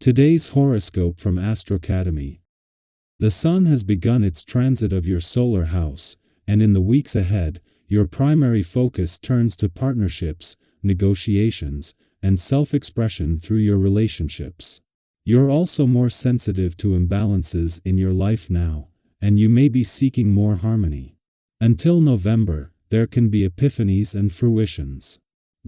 Today's horoscope from Astrocademy. The Sun has begun its transit of your solar house, and in the weeks ahead, your primary focus turns to partnerships, negotiations, and self-expression through your relationships. You're also more sensitive to imbalances in your life now, and you may be seeking more harmony. Until November, there can be epiphanies and fruitions.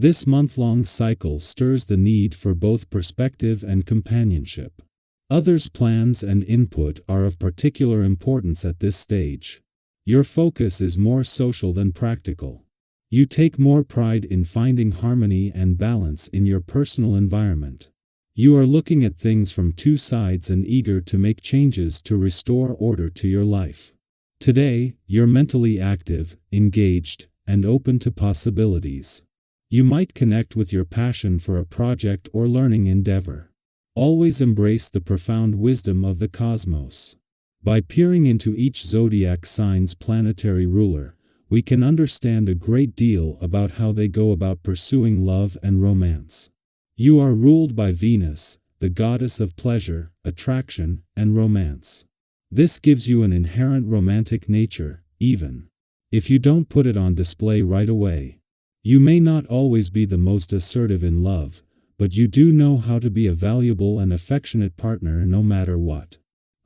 This month-long cycle stirs the need for both perspective and companionship. Others' plans and input are of particular importance at this stage. Your focus is more social than practical. You take more pride in finding harmony and balance in your personal environment. You are looking at things from two sides and eager to make changes to restore order to your life. Today, you're mentally active, engaged, and open to possibilities. You might connect with your passion for a project or learning endeavor. Always embrace the profound wisdom of the cosmos. By peering into each zodiac sign's planetary ruler, we can understand a great deal about how they go about pursuing love and romance. You are ruled by Venus, the goddess of pleasure, attraction, and romance. This gives you an inherent romantic nature, even if you don't put it on display right away. You may not always be the most assertive in love, but you do know how to be a valuable and affectionate partner no matter what.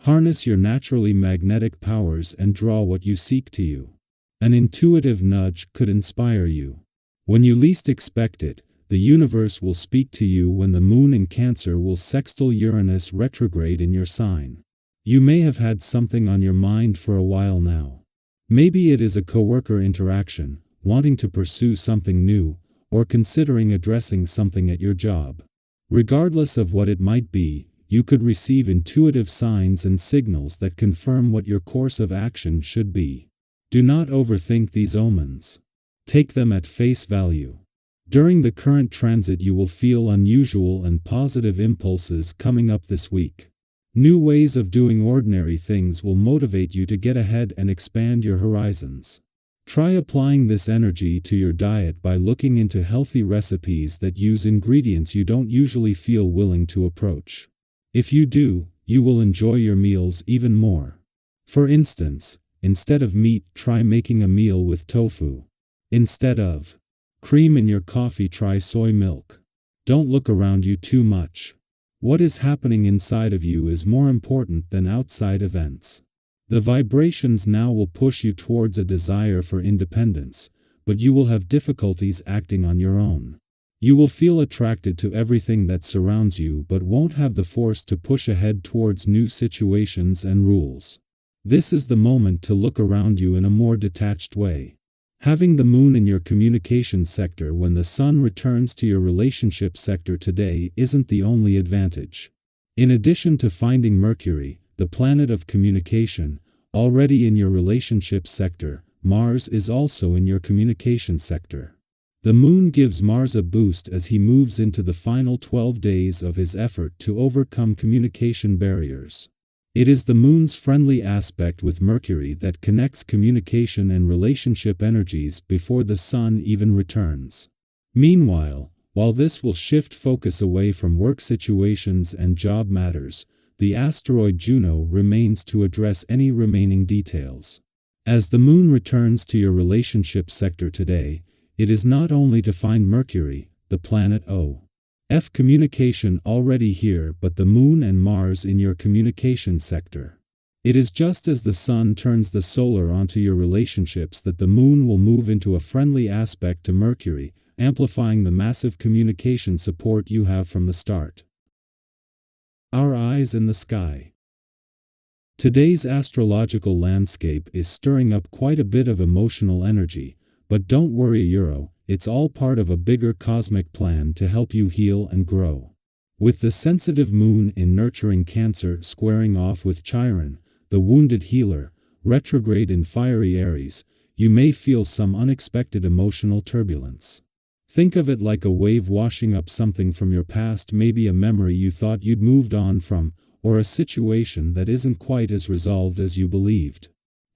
Harness your naturally magnetic powers and draw what you seek to you. An intuitive nudge could inspire you. When you least expect it, the universe will speak to you when the moon in Cancer will sextile Uranus retrograde in your sign. You may have had something on your mind for a while now. Maybe it is a coworker interaction, wanting to pursue something new, or considering addressing something at your job. Regardless of what it might be, you could receive intuitive signs and signals that confirm what your course of action should be. Do not overthink these omens. Take them at face value. During the current transit, you will feel unusual and positive impulses coming up this week. New ways of doing ordinary things will motivate you to get ahead and expand your horizons. Try applying this energy to your diet by looking into healthy recipes that use ingredients you don't usually feel willing to approach. If you do, you will enjoy your meals even more. For instance, instead of meat, try making a meal with tofu. Instead of cream in your coffee, try soy milk. Don't look around you too much. What is happening inside of you is more important than outside events. The vibrations now will push you towards a desire for independence, but you will have difficulties acting on your own. You will feel attracted to everything that surrounds you but won't have the force to push ahead towards new situations and rules. This is the moment to look around you in a more detached way. Having the moon in your communication sector when the sun returns to your relationship sector today isn't the only advantage. In addition to finding Mercury, the planet of communication, already in your relationship sector, Mars is also in your communication sector. The moon gives Mars a boost as he moves into the final 12 days of his effort to overcome communication barriers. It is the moon's friendly aspect with Mercury that connects communication and relationship energies before the sun even returns. Meanwhile, while this will shift focus away from work situations and job matters, the asteroid Juno remains to address any remaining details. As the moon returns to your relationship sector today, it is not only to find Mercury, the planet of communication, already here, but the moon and Mars in your communication sector. It is just as the sun turns the solar onto your relationships that the moon will move into a friendly aspect to Mercury, amplifying the massive communication support you have from the start. Our eyes in the sky. Today's astrological landscape is stirring up quite a bit of emotional energy, but don't worry, it's all part of a bigger cosmic plan to help you heal and grow. With the sensitive moon in nurturing Cancer squaring off with Chiron, the wounded healer, retrograde in fiery Aries, you may feel some unexpected emotional turbulence. Think of it like a wave washing up something from your past, maybe a memory you thought you'd moved on from, or a situation that isn't quite as resolved as you believed.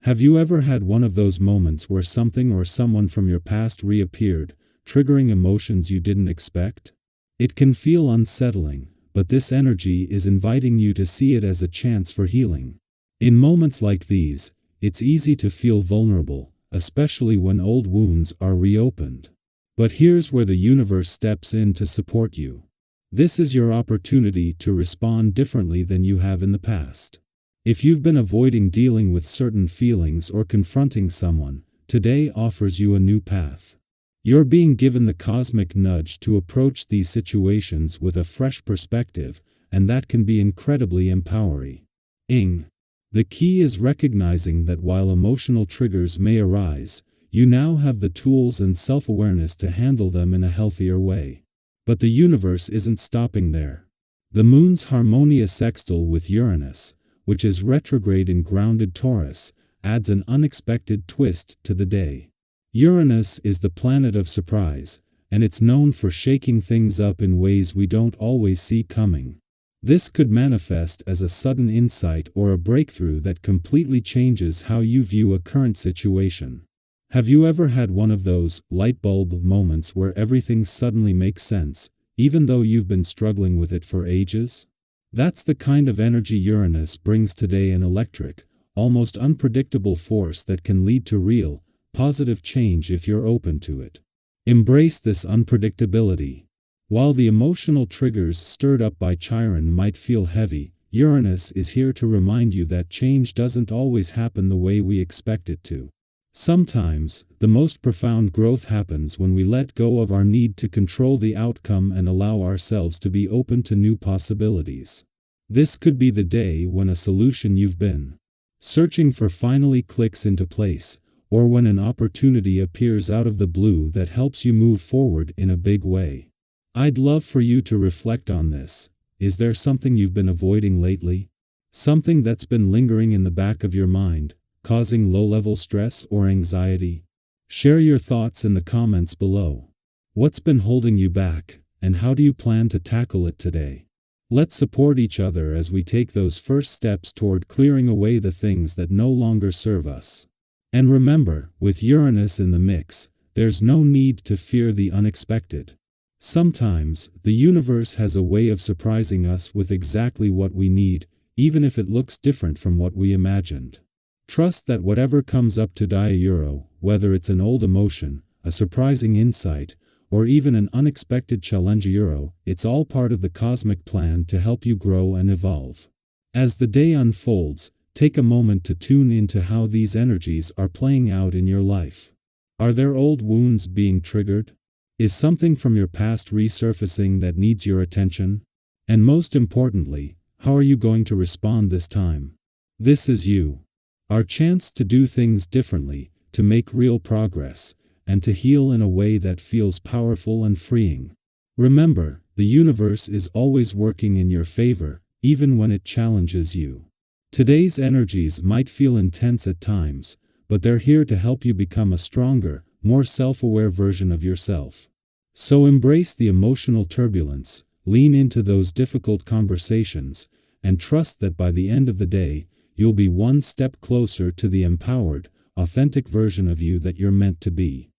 Have you ever had one of those moments where something or someone from your past reappeared, triggering emotions you didn't expect? It can feel unsettling, but this energy is inviting you to see it as a chance for healing. In moments like these, it's easy to feel vulnerable, especially when old wounds are reopened. But here's where the universe steps in to support you. This is your opportunity to respond differently than you have in the past. If you've been avoiding dealing with certain feelings or confronting someone, today offers you a new path. You're being given the cosmic nudge to approach these situations with a fresh perspective, and that can be incredibly empowering. The key is recognizing that while emotional triggers may arise, you now have the tools and self-awareness to handle them in a healthier way. But the universe isn't stopping there. The moon's harmonious sextile with Uranus, which is retrograde in grounded Taurus, adds an unexpected twist to the day. Uranus is the planet of surprise, and it's known for shaking things up in ways we don't always see coming. This could manifest as a sudden insight or a breakthrough that completely changes how you view a current situation. Have you ever had one of those light bulb moments where everything suddenly makes sense, even though you've been struggling with it for ages? That's the kind of energy Uranus brings today, an electric, almost unpredictable force that can lead to real, positive change if you're open to it. Embrace this unpredictability. While the emotional triggers stirred up by Chiron might feel heavy, Uranus is here to remind you that change doesn't always happen the way we expect it to. Sometimes, the most profound growth happens when we let go of our need to control the outcome and allow ourselves to be open to new possibilities. This could be the day when a solution you've been searching for finally clicks into place, or when an opportunity appears out of the blue that helps you move forward in a big way. I'd love for you to reflect on this. Is there something you've been avoiding lately? Something that's been lingering in the back of your mind, causing low-level stress or anxiety? Share your thoughts in the comments below. What's been holding you back, and how do you plan to tackle it today? Let's support each other as we take those first steps toward clearing away the things that no longer serve us. And remember, with Uranus in the mix, there's no need to fear the unexpected. Sometimes, the universe has a way of surprising us with exactly what we need, even if it looks different from what we imagined. Trust that whatever comes up today, whether it's an old emotion, a surprising insight, or even an unexpected challenge, it's all part of the cosmic plan to help you grow and evolve. As the day unfolds, take a moment to tune into how these energies are playing out in your life. Are there old wounds being triggered? Is something from your past resurfacing that needs your attention? And most importantly, how are you going to respond this time? This is our chance to do things differently, to make real progress, and to heal in a way that feels powerful and freeing. Remember, the universe is always working in your favor, even when it challenges you. Today's energies might feel intense at times, but they're here to help you become a stronger, more self-aware version of yourself. So embrace the emotional turbulence, lean into those difficult conversations, and trust that by the end of the day, you'll be one step closer to the empowered, authentic version of you that you're meant to be.